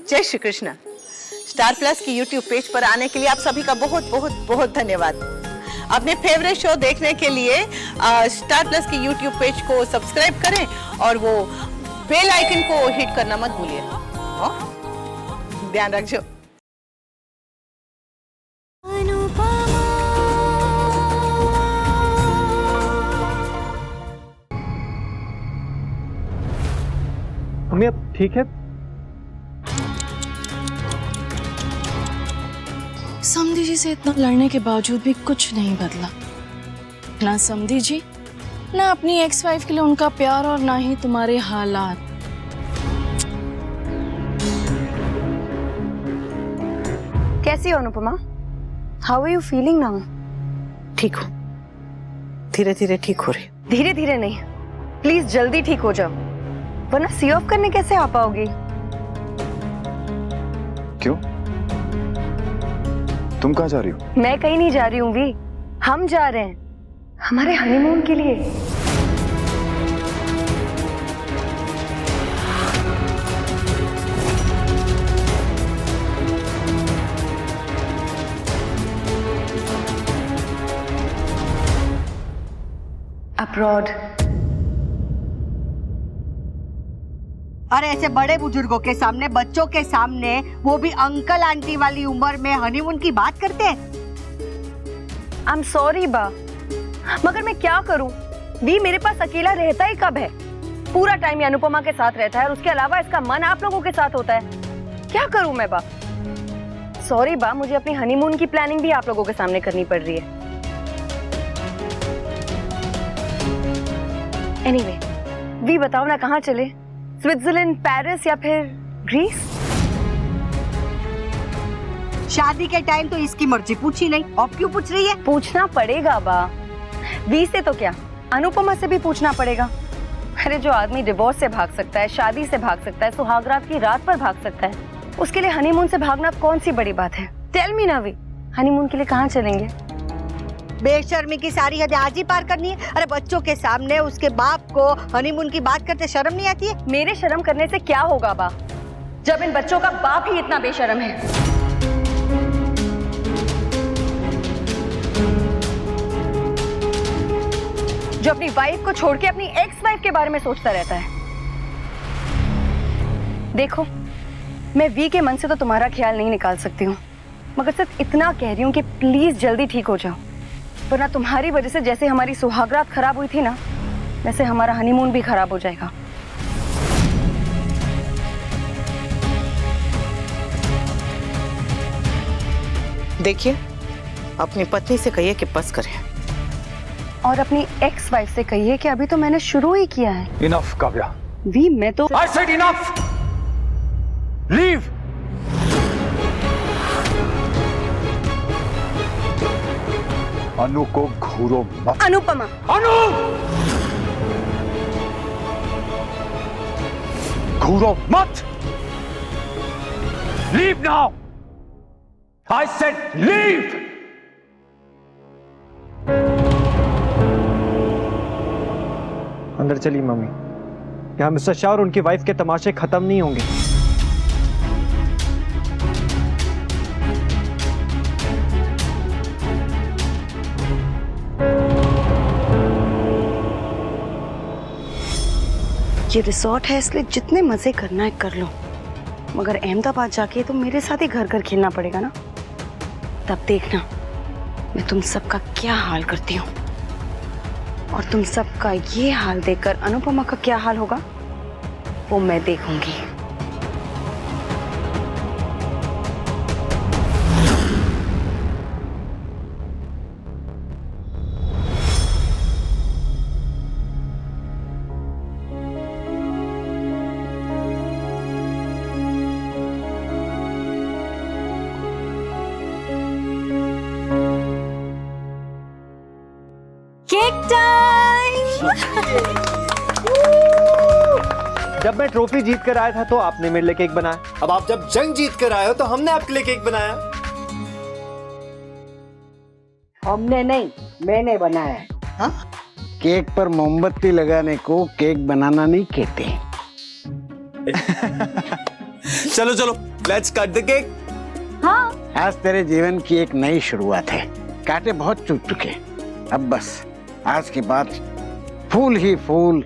जय Shri Krishna. Star plus की YouTube page पर आने के लिए आप सभी का बहुत बहुत बहुत धन्यवाद। अपने फेवरेट शो देखने के लिए स्टार प्लस की यूट्यूब पेज को सब्सक्राइब करें और वो बेल आइकन को हिट करना मत भूलिए। ध्यान रखिए। मम्मी अब ठीक है? समधी जी से इतना लड़ने के बावजूद भी कुछ नहीं बदला। ना समधी जी, ना अपनी एक्स वाइफ के लिए उनका प्यार और ना ही तुम्हारे हालात। कैसी हो Anupama? How are you feeling now? ठीक हो, धीरे धीरे ठीक हो रही। धीरे धीरे नहीं, प्लीज जल्दी ठीक हो जाओ, वरना सी ऑफ करने कैसे आ पाओगी? क्यों? तुम कहाँ जा रही हो? मैं कहीं नहीं जा रही हूँ वी, हम जा रहे हैं हमारे हनीमून के लिए। अब्रॉड। अरे ऐसे बड़े बुजुर्गों के सामने, बच्चों के सामने, वो भी अंकल आंटी वाली उम्र में हनीमून की बात करते हैं? आई एम सॉरी बा, मगर मैं क्या करूं? वी मेरे पास अकेला रहता ही कब है? पूरा टाइम ये अनुपमा के साथ रहता है और उसके अलावा इसका मन आप लोगों के साथ होता है। क्या करूं मैं बा? सॉरी बा, मुझे अपनी हनीमून की प्लानिंग भी आप लोगों के सामने करनी पड़ रही है। एनीवे, वी बताओ ना कहाँ चले? स्विट्जरलैंड, पेरिस या फिर ग्रीस? शादी के टाइम तो इसकी मर्जी पूछी नहीं, अब क्यों पूछ रही है? पूछना पड़ेगा बा, वी से तो क्या, अनुपमा से भी पूछना पड़ेगा। अरे जो आदमी डिवोर्स से भाग सकता है, शादी से भाग सकता है, सुहागरात की रात पर भाग सकता है, उसके लिए हनीमून से भागना कौन सी बड़ी बात है? टेल मी ना वी, हनीमून के लिए कहाँ चलेंगे? बेशर्मी की सारी हदें आज ही पार करनी है। अरे बच्चों के सामने उसके बाप को हनीमून की बात करते शर्म नहीं आती है? मेरे शर्म करने से क्या होगा बा, जब इन बच्चों का बाप ही इतना बेशर्म है। जो अपनी वाइफ को छोड़ के अपनी एक्स वाइफ के बारे में सोचता रहता है। देखो, मैं वी के मन से तो तुम्हारा ख्याल नहीं निकाल सकती हूँ, मगर सिर्फ इतना कह रही हूँ कि प्लीज जल्दी ठीक हो जाओ, वरना तुम्हारी वजह से जैसे हमारी सुहागरात खराब हुई थी ना, वैसे हमारा हनीमून भी खराब हो जाएगा। देखिए, अपनी पत्नी से कहिए कि बस करे, और अपनी एक्स वाइफ से कहिए कि अभी तो मैंने शुरू ही किया है। इनफ काव्या। वी, मैं तो I said enough. Leave. अनु को घूरो मत। अनुपमा। अनु! घूरो मत। Leave now. I said leave. अंदर चली मम्मी, यहाँ मिस्टर शाह और उनकी वाइफ के तमाशे खत्म नहीं होंगे। ये रिसोर्ट है, इसलिए जितने मजे करना है कर लो, मगर अहमदाबाद जाके तो मेरे साथ ही घर घर खेलना पड़ेगा ना। तब देखना मैं तुम सबका क्या हाल करती हूँ, और तुम सबका ये हाल देखकर अनुपमा का क्या हाल होगा वो मैं देखूंगी। Cake time. जब मैं ट्रॉफी जीत कर आया था तो आपने मेरे लिए केक बनाया। अब आप जब जंग जीत कर आए हो तो हमने आपके लिए केक बनाया। हमने नहीं, मैंने बनाया। हाँ? केक पर मोमबत्ती लगाने को केक बनाना नहीं कहते। चलो चलो लेट्स कट द केक। आज तेरे जीवन की एक नई शुरुआत है। कांटे बहुत चुभ चुके, अब बस आज के बाद फूल ही फूल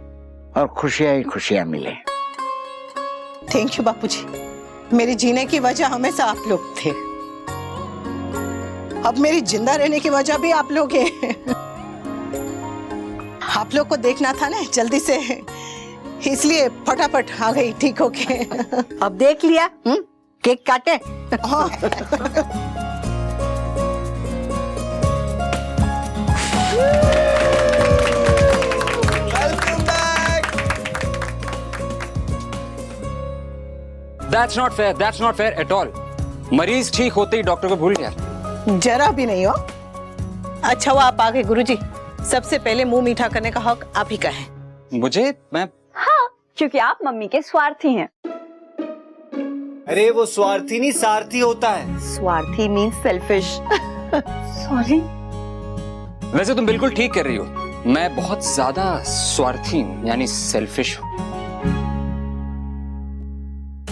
और खुशियां ही खुशियां मिले। थैंक यू बापूजी, मेरे जीने की वजह हमेशा आप लोग थे, अब मेरी जिंदा रहने की वजह भी आप लोग हैं। आप लोग को देखना था ना जल्दी से, इसलिए फटाफट आ गई ठीक होके। अब देख लिया, केक काटे। हाँ। Welcome back. That's not fair. That's not fair at all. मरीज ठीक होते ही डॉक्टर को भूल गया। जरा भी नहीं हो। अच्छा हुआ आप आ गए गुरुजी, सबसे पहले मुंह मीठा करने का हक आप ही का है। मैं क्योंकि आप मम्मी के स्वार्थी हैं। अरे वो स्वार्थी नहीं सारथी होता है। स्वार्थी मीन्स सेल्फिश। सॉरी। वैसे तुम बिल्कुल ठीक कर रही हो, मैं बहुत ज्यादा स्वार्थी हूँ, यानी सेल्फिश हूँ।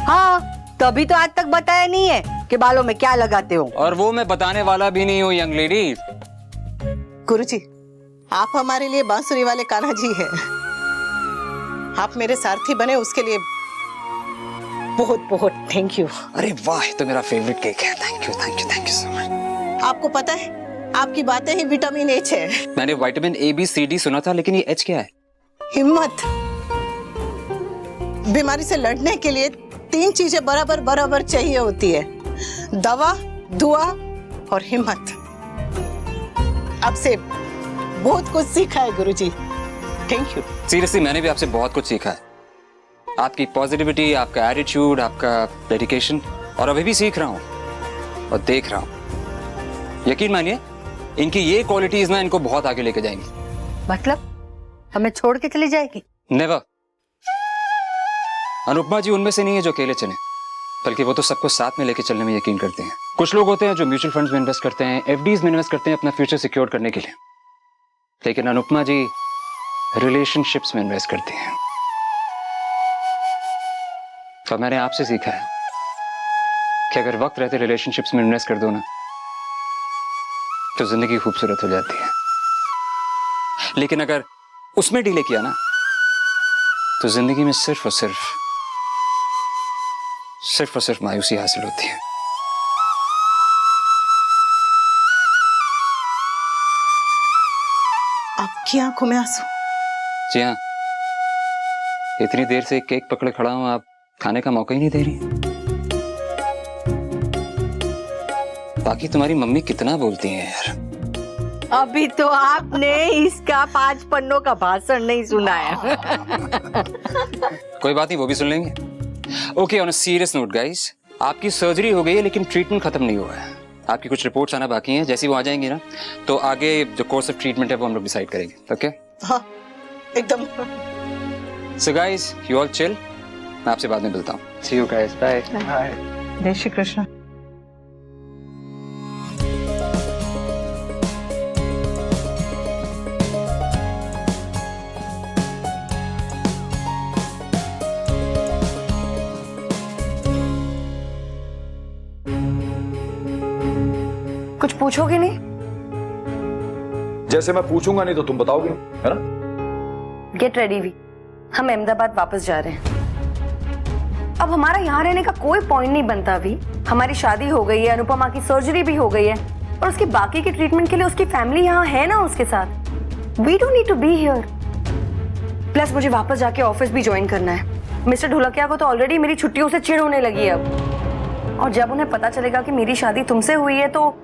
हाँ, तभी तो आज तक बताया नहीं है कि बालों में क्या लगाते हो। और वो मैं बताने वाला भी नहीं हूँ यंग लेडी। गुरुजी, आप हमारे लिए बांसुरी वाले कान्हा जी हैं। आप मेरे सारथी बने उसके लिए बहुत बहुत थैंक यू। अरे वाह, तो मेरा फेवरेट केक है। Thank you thank you thank you so much. आपको पता है आपकी बातें ही विटामिन एच है। मैंने vitamin A B C D सुना था, लेकिन ये एच क्या है? हिम्मत। बीमारी से लड़ने के लिए 3 चीजें बराबर बराबर चाहिए होती है, दवा, दुआ और हिम्मत। आपसे बहुत कुछ सीखा है गुरुजी, थैंक यू। सीरियसली मैंने भी आपसे बहुत कुछ सीखा है। आपकी पॉजिटिविटी, आपका एटीट्यूड, आपका डेडिकेशन, और अभी भी सीख रहा हूँ और देख रहा हूँ। यकीन मानिए, इनकी ये क्वालिटीज ना इनको बहुत आगे लेके जाएंगी। मतलब हमें छोड़ के चली जाएगी? नेवर। अनुपमा जी उनमें से नहीं है जो अकेले चले, बल्कि वो तो सबको साथ में लेके चलने में यकीन करते हैं। कुछ लोग होते हैं जो म्यूचुअल फंड्स में इन्वेस्ट करते हैं, एफडीज में इन्वेस्ट करते हैं अपना फ्यूचर सिक्योर करने के लिए, लेकिन अनुपमा जी रिलेशनशिप्स में इन्वेस्ट करती हैं। तो मैंने आपसे सीखा है कि अगर वक्त रहते रिलेशनशिप्स में इन्वेस्ट कर दो ना, तो जिंदगी खूबसूरत हो जाती है, लेकिन अगर उसमें डीले किया ना, तो जिंदगी में सिर्फ और सिर्फ मायूसी हासिल होती है। आपकी आंखों में आंसू? जी हाँ, इतनी देर से केक पकड़े खड़ा हूं, आप खाने का मौका ही नहीं दे रही। बाकी तुम्हारी मम्मी कितना बोलती हैं यार। अभी तो आपने इसका 5 पन्नों का भाषण नहीं सुना है। कोई बात नहीं, वो भी सुन लेंगे। Okay, on a serious note guys, आपकी सर्जरी हो गई है लेकिन ट्रीटमेंट खत्म नहीं हुआ है। आपकी कुछ रिपोर्ट्स आना बाकी हैं, जैसी वो आ जाएंगी ना, तो आगे जो कोर्स ऑफ ट्रीटमेंट है वो हम लोग डिसाइड करेंगे। ओके? हाँ, एकदम। So guys, you all chill, मैं आपसे बाद में मिलता हूँ। सी यू गाइस, बाय। जय श्री कृष्ण। कुछ पूछोगे नहीं? जैसे मैं पूछूंगा नहीं तो तुम बताओगे, है ना? गेट रेडी वी, हम अहमदाबाद वापस जा रहे हैं। अब हमारा यहाँ रहने का कोई पॉइंट नहीं बनता अभी। हमारी शादी हो गई है, अनुपमा की सर्जरी भी हो गई है, और उसकी बाकी के ट्रीटमेंट के लिए उसकी फैमिली यहाँ है ना उसके साथ। We don't need to be here. Plus मुझे वापस जाके ऑफिस भी ज्वाइन करना है। मिस्टर ढोलकिया को तो ऑलरेडी मेरी छुट्टियों से चिढ़ होने लगी है अब, और जब उन्हें पता चलेगा कि मेरी शादी तुमसे हुई है तो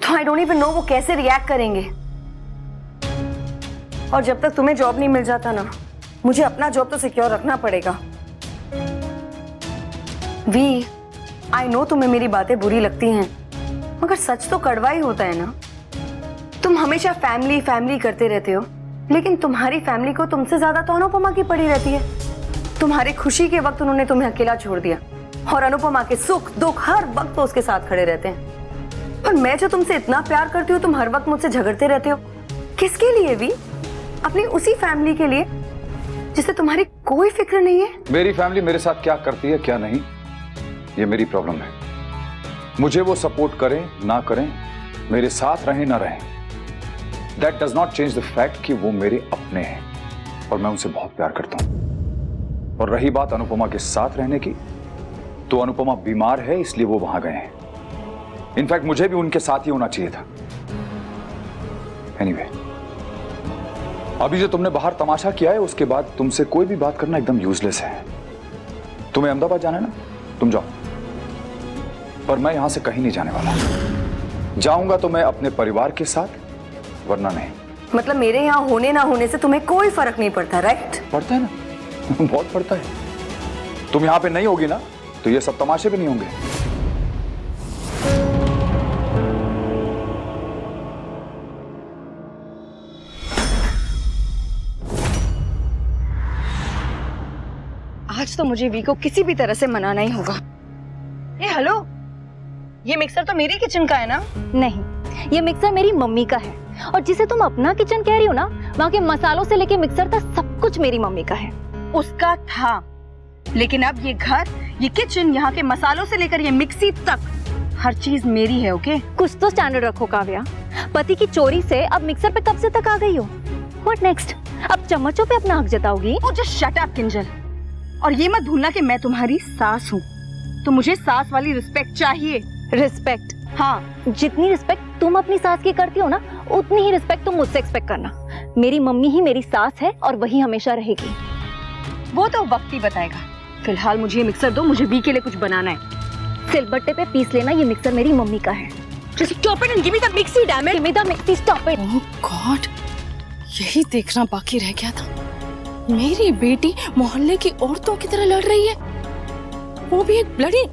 आई डोंट इवन नो वो कैसे रिएक्ट करेंगे। और जब तक तुम्हें जॉब नहीं मिल जाता ना, मुझे अपना जॉब तो सिक्योर रखना पड़ेगा। वी, आई नो तुम्हें मेरी बातें बुरी लगती हैं, मगर सच तो कड़वा ही होता है ना। तुम हमेशा फैमिली फैमिली करते रहते हो, लेकिन तुम्हारी फैमिली को तुमसे ज्यादा तो अनुपमा की पड़ी रहती है। तुम्हारी खुशी के वक्त उन्होंने तुम्हें अकेला छोड़ दिया, और अनुपमा के सुख दुख हर वक्त तो उसके साथ खड़े रहते हैं। और मैं जो तुमसे इतना प्यार करती हूँ, तुम हर वक्त मुझसे झगड़ते रहते हो। किसके लिए भी? अपनी उसी फैमिली के लिए जिससे तुम्हारी कोई फिक्र नहीं है। मेरी फैमिली मेरे साथ क्या करती है क्या नहीं, ये मेरी प्रॉब्लम है। मुझे वो सपोर्ट करें ना करें, मेरे साथ रहें ना रहें, that does not change the fact कि वो मेरे अपने हैं और मैं उनसे बहुत प्यार करता हूं। और रही बात अनुपमा के साथ रहने की, तो अनुपमा बीमार है इसलिए वो वहां गए हैं। इनफैक्ट मुझे भी उनके साथ ही होना चाहिए था। एनीवे, अभी जो तुमने बाहर तमाशा किया है उसके बाद तुमसे कोई भी बात करना एकदम यूजलेस है। तुम्हें अहमदाबाद जाना है ना, तुम जाओ, पर मैं यहां से कहीं नहीं जाने वाला। जाऊंगा तो मैं अपने परिवार के साथ, वरना नहीं। मतलब मेरे यहाँ होने ना होने से तुम्हें कोई फर्क नहीं पड़ता, राइट? पड़ता है ना बहुत पड़ता है। तुम यहां पे नहीं होगी ना तो ये सब तमाशे भी नहीं होंगे। आज तो मुझे वी को किसी भी तरह से मनाना ही होगा। ए हेलो, ये मिक्सर तो मेरी किचन का है ना? नहीं, ये मिक्सर मेरी मम्मी का है, और जिसे तुम अपना किचन कह रही हो ना, वहाँ के मसालों से लेके मिक्सर तक सब कुछ मेरी मम्मी का है। उसका था, लेकिन अब ये घर, ये किचन, यहाँ के मसालों से लेकर ये मिक्सी तक हर चीज मेरी है। ओके? कुछ तो स्टैंडर्ड रखो काव्या। पति की चोरी से अब मिक्सर पे कब से तक आ गई हो? What next? अब चम्मचों पे अपना हक जताओगी? ओ जस्ट शट अप किंजल। और ये मत भूलना कि मैं तुम्हारी सास हूँ, तो मुझे सास वाली रिस्पेक्ट चाहिए। रिस्पेक्ट? हाँ, जितनी रिस्पेक्ट तुम अपनी सास की करती हो ना, उतनी ही रिस्पेक्ट तुम मुझसे एक्सपेक्ट करना। मेरी मम्मी ही मेरी सास है और वही हमेशा रहेगी। वो तो वक्त ही बताएगा। फिलहाल मुझे ये मिक्सर दो, मुझे वी के लिए कुछ बनाना है। सिलबट्टे पे पीस लेना, ये मिक्सर मेरी मम्मी का है। Just stop it and give me the mixie, damn it! Give me the mixie, stop it! Oh God, यही देखना बाकी रह गया था। मेरी बेटी मोहल्ले की औरतों की तरह लड़ रही है, वो भी एक ब्लडी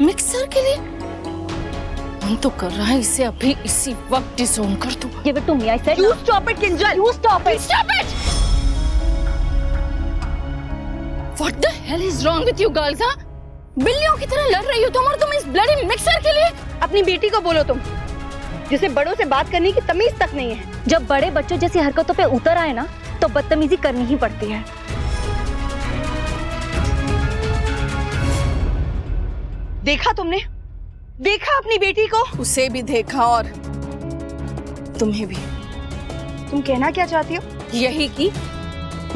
मिक्सर के लिए। मन तो कर रहा है इसे अभी इसी वक्त डिसोन कर दूं। Give it to me, I said. You stop it, Kinjal! You stop it! Stop it! What the hell is wrong with you girls? हाँ? बिल्लियों की तरह लड़ रही हो तुम, और तुम इस ब्लडी मिक्सर के लिए। अपनी बेटी को बोलो तुम, जिसे बड़ों से बात करने की तमीज तक नहीं है। जब बड़े बच्चों जैसी हरकतों पे उतर आए ना, तो बदतमीजी करनी ही पड़ती है। देखा तुमने? देखा अपनी बेटी को? उसे भी देखा और तुम्हें भी। तुम कहना क्या चाहती हो? यही कि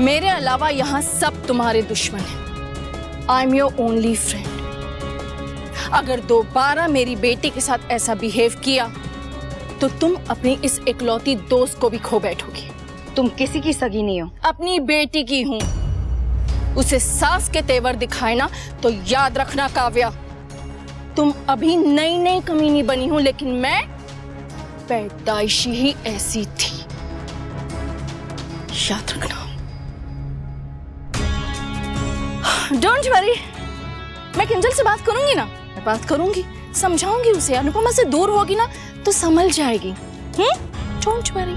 मेरे अलावा यहाँ सब तुम्हारे दुश्मन हैं। I am your only friend. अगर दोबारा मेरी बेटी के साथ ऐसा बिहेव किया तो तुम अपनी इस इकलौती दोस्त को भी खो बैठोगी। तुम किसी की सगी नहीं हो। अपनी बेटी की हूँ। उसे सास के तेवर दिखाए ना तो याद रखना काव्या, तुम अभी नई नई कमीनी बनी हो, लेकिन मैं पैदाइशी ही ऐसी थी, याद रखना। डोंट वरी, मैं किंजल से बात करूंगी ना, मैं बात करूंगी, समझाऊंगी उसे। अनुपमा से दूर होगी ना तो संभल जाएगी। Don't worry.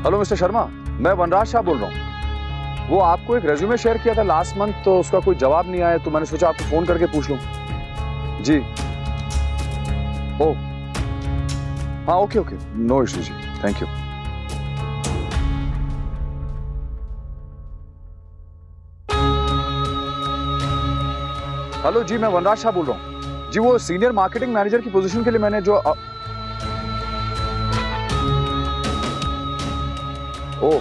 Hello mister Sharma, मैं वनराज शाह बोल रहा हूँ। वो आपको एक रेज्यूमे शेयर किया था लास्ट मंथ, तो उसका कोई जवाब नहीं आया, तो मैंने सोचा आपको फोन करके पूछ लूं। जी, ओ, हाँ, ओके ओके, नो इश्यू जी, थैंक यू। हेलो जी, मैं वनराज शाह बोल रहा हूँ जी। वो सीनियर मार्केटिंग मैनेजर की पोजीशन के लिए मैंने जो ओह,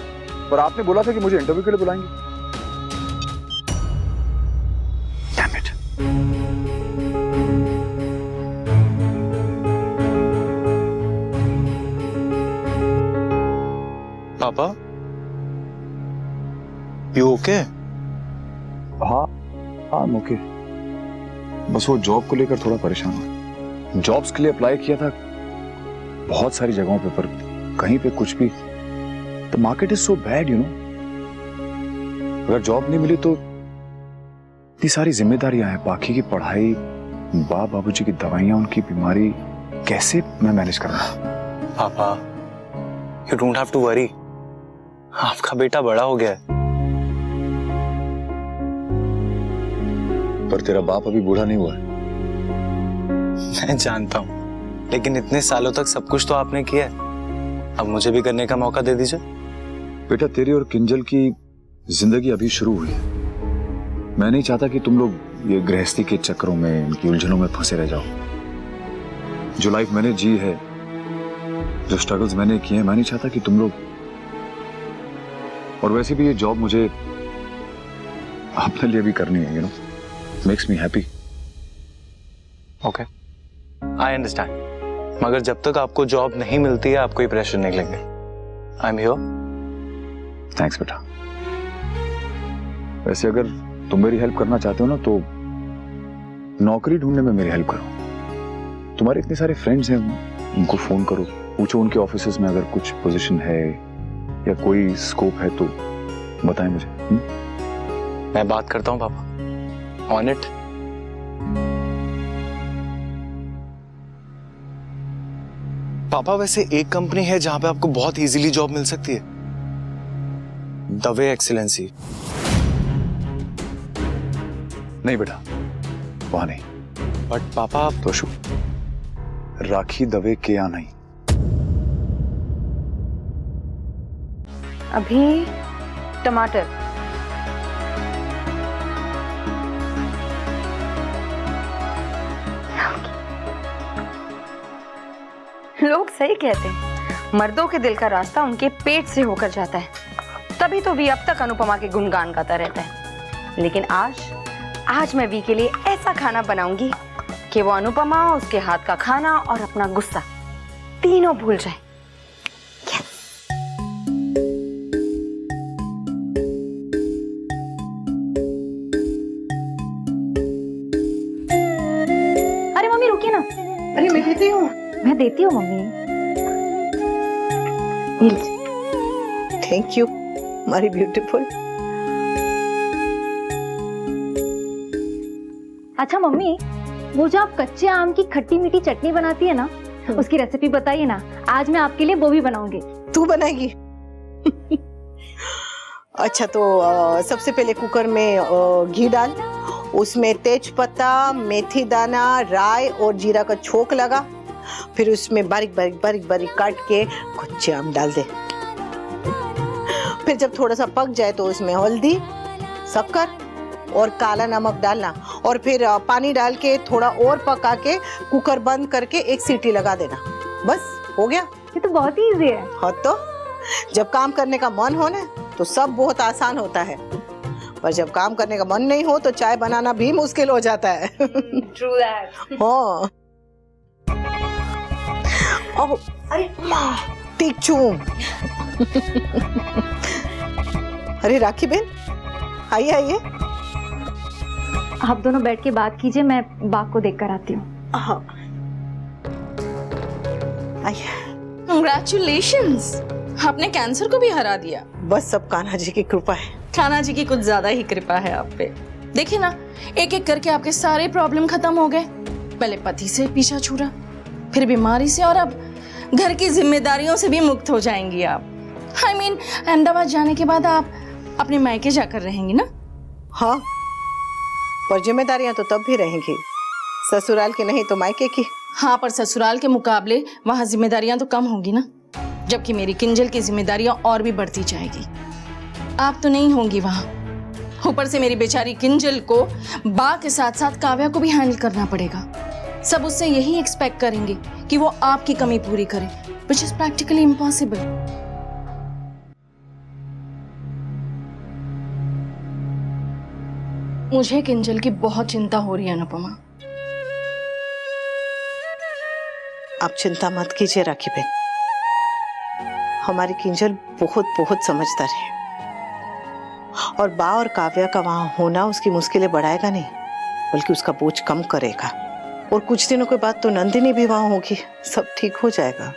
पर आपने बोला था कि मुझे इंटरव्यू के लिए बुलाएंगे। Damn it. पापा, यू ओके? हाँ हाँ, ओके। बस वो जॉब को लेकर थोड़ा परेशान हूँ। जॉब्स के लिए अप्लाई किया था बहुत सारी जगहों पे, पर कहीं पे कुछ भी। The market is so bad, you know. अगर जॉब नहीं मिली तो इतनी सारी जिम्मेदारियां हैं, बाकी की पढ़ाई, बाबूजी की दवाइयां, उनकी बीमारी, कैसे मैं मैनेज करूंगा? पापा, you don't have to worry. आपका बेटा बड़ा हो गया है। पर तेरा बाप अभी बूढ़ा नहीं हुआ है। मैं जानता हूँ, लेकिन इतने सालों तक सब कुछ तो आपने किया है, अब मुझे भी करने का मौका दे दीजिए। बेटा, तेरी और किंजल की जिंदगी अभी शुरू हुई है। मैं नहीं चाहता कि तुम लोग ये गृहस्थी के चक्रों में, इनकी उलझनों में फंसे रह जाओ। जो लाइफ मैंने जी है, जो स्ट्रगल्स मैंने किए हैं, मैं नहीं चाहता कि तुम लोग, और वैसे भी ये जॉब मुझे अपने लिए भी करनी है, you know, makes me happy. Okay, I understand, मगर जब तक आपको जॉब नहीं मिलती है आप कोई प्रेशर नहीं लेंगे। I am here. थैंक्स बेटा। वैसे अगर तुम मेरी हेल्प करना चाहते हो ना, तो नौकरी ढूंढने में मेरी हेल्प करो। तुम्हारे इतने सारे फ्रेंड्स हैं, उनको फोन करो, पूछो उनके ऑफिसेज में अगर कुछ पोजीशन है या कोई स्कोप है तो बताएं मुझे। मैं बात करता हूँ पापा, ऑन इट। पापा वैसे एक कंपनी है जहां पे आपको बहुत इजीली जॉब मिल सकती है, दवे एक्सीलेंसी। नहीं बेटा, वहां नहीं। बट पापा आप तो शु राखी दवे के यहाँ नहीं। अभी टमाटर। लोग सही कहते हैं, मर्दों के दिल का रास्ता उनके पेट से होकर जाता है। तभी तो वी अब तक अनुपमा के गुणगान गाता रहता है। लेकिन आज मैं वी के लिए ऐसा खाना बनाऊंगी कि वो अनुपमा, उसके हाथ का खाना और अपना गुस्सा तीनों भूल जाए। अरे मम्मी रुकिए ना। अरे मैं देती हूँ। मैं देती हूँ मम्मी। थैंक यू मारी ब्यूटीफुल। अच्छा मम्मी, वो जो आप कच्चे आम की खट्टी मीठी चटनी बनाती है ना, उसकी रेसिपी बताइए ना। आज मैं आपके लिए वो भी बनाऊंगी। तू बनाएगी? अच्छा तो सबसे पहले कुकर में घी डाल, उसमें तेज पत्ता, मेथी दाना, राई और जीरा का छोंक लगा, फिर उसमें बारीक बारीक काट के कच्चे आम डाल दे। फिर जब थोड़ा सा पक जाए तो उसमें हल्दी, शक्कर और काला नमक डालना, और फिर पानी डाल के थोड़ा और पका के कुकर बंद करके एक सीटी लगा देना। बस हो गया। ये तो बहुत ही इजी है। हाँ तो जब काम करने का मन हो ना तो सब बहुत आसान होता है, पर जब काम करने का मन नहीं हो तो चाय बनाना भी मुश्किल हो जाता है। True that. हाँ। अरे टीक चूम। अरे राखी बहन आइए आइए। आप दोनों बैठ के बात कीजिए, मैं बाग को देखकर आती हूँ। आइए। Congratulations! आपने कैंसर को भी हरा दिया। बस सब कान्हा जी की कृपा है। कान्हा जी की कुछ ज्यादा ही कृपा है आप पे। देखिए ना, एक एक करके आपके सारे प्रॉब्लम खत्म हो गए। पहले पति से पीछा छूटा, फिर बीमारी से, और अब घर की जिम्मेदारियों से भी मुक्त हो जाएंगी आप। I mean, अहमदाबाद जाने के बाद आप अपने मायके जाकर रहेंगी ना? हाँ, पर जिम्मेदारियां तो तब भी रहेंगी, ससुराल की नहीं तो मायके की। हाँ, पर ससुराल के मुकाबले वहाँ जिम्मेदारियां तो कम होंगी ना, जबकि मेरी किंजल की जिम्मेदारियां और भी बढ़ती जाएगी। आप तो नहीं होंगी वहाँ, ऊपर से मेरी बेचारी किंजल को बा के साथ साथ काव्या को भी हैंडल करना पड़ेगा। सब उससे यही एक्सपेक्ट करेंगे कि वो आपकी कमी पूरी करे, which is practically impossible. मुझे किंजल की बहुत चिंता हो रही है अनुपमा। आप चिंता मत कीजिए राखी बहन, हमारी किंजल बहुत बहुत समझदार है, और बा और काव्या का वहां होना उसकी मुश्किलें बढ़ाएगा नहीं, बल्कि उसका बोझ कम करेगा। और कुछ दिनों के बाद तो नंदिनी भी वहां होगी, सब ठीक हो जाएगा।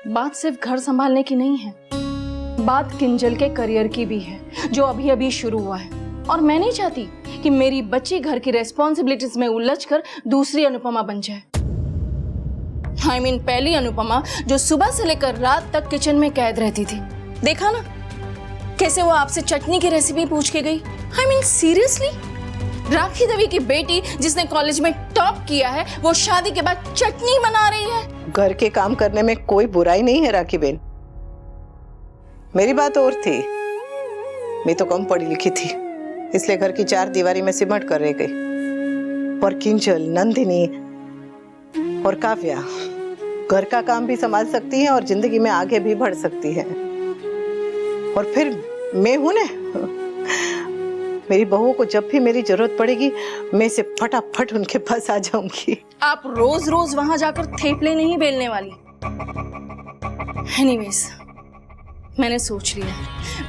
बात सिर्फ घर संभालने की नहीं है, बात किंजल के करियर की भी है, जो अभी अभी शुरू हुआ है। और मैं नहीं चाहती कि मेरी बच्ची घर की रेस्पॉन्सिबिलिटीज में उलझकर दूसरी अनुपमा बन जाए। I mean, पहली अनुपमा जो सुबह से लेकर रात तक किचन में कैद रहती थी, देखा ना कैसे वो आपसे चटनी की रेसिपी पूछ के गई। I mean, सीरियसली, राखी देवी की बेटी जिसने कॉलेज में टॉप किया है, वो शादी के बाद चटनी बना रही है। घर के काम करने में कोई बुराई नहीं है राखी बहन, मेरी बात और थी, मैं तो कम पढ़ी लिखी थी, इसलिए घर की 4 दीवारी में सिमट कर रह गई। और किंजल, नंदिनी और काव्या घर का काम भी संभाल सकती हैं और जिंदगी में आगे भी बढ़ सकती हैं। और फिर मैं हूं ना, मेरी बहू को जब भी मेरी जरूरत पड़ेगी मैं से फटाफट उनके पास आ जाऊंगी। आप रोज रोज वहां जाकर थेपले नहीं बेलने वाली। एनीवेज, मैंने सोच लिया,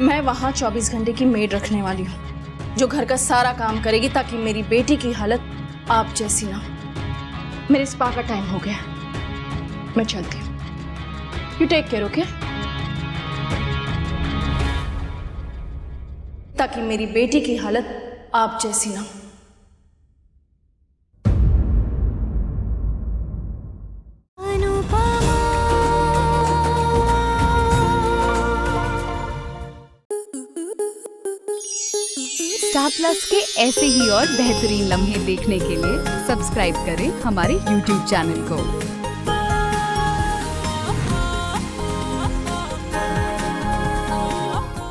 मैं वहां 24 घंटे की मेड रखने वाली हूँ जो घर का सारा काम करेगी, ताकि मेरी बेटी की हालत आप जैसी ना हो। मेरे स्पा का टाइम हो गया, मैं चलती हूँ। You take care, okay? ताकि मेरी बेटी की हालत आप जैसी ना हो। स्टार प्लस के ऐसे ही और बेहतरीन लम्हे देखने के लिए सब्सक्राइब करें हमारे YouTube चैनल को।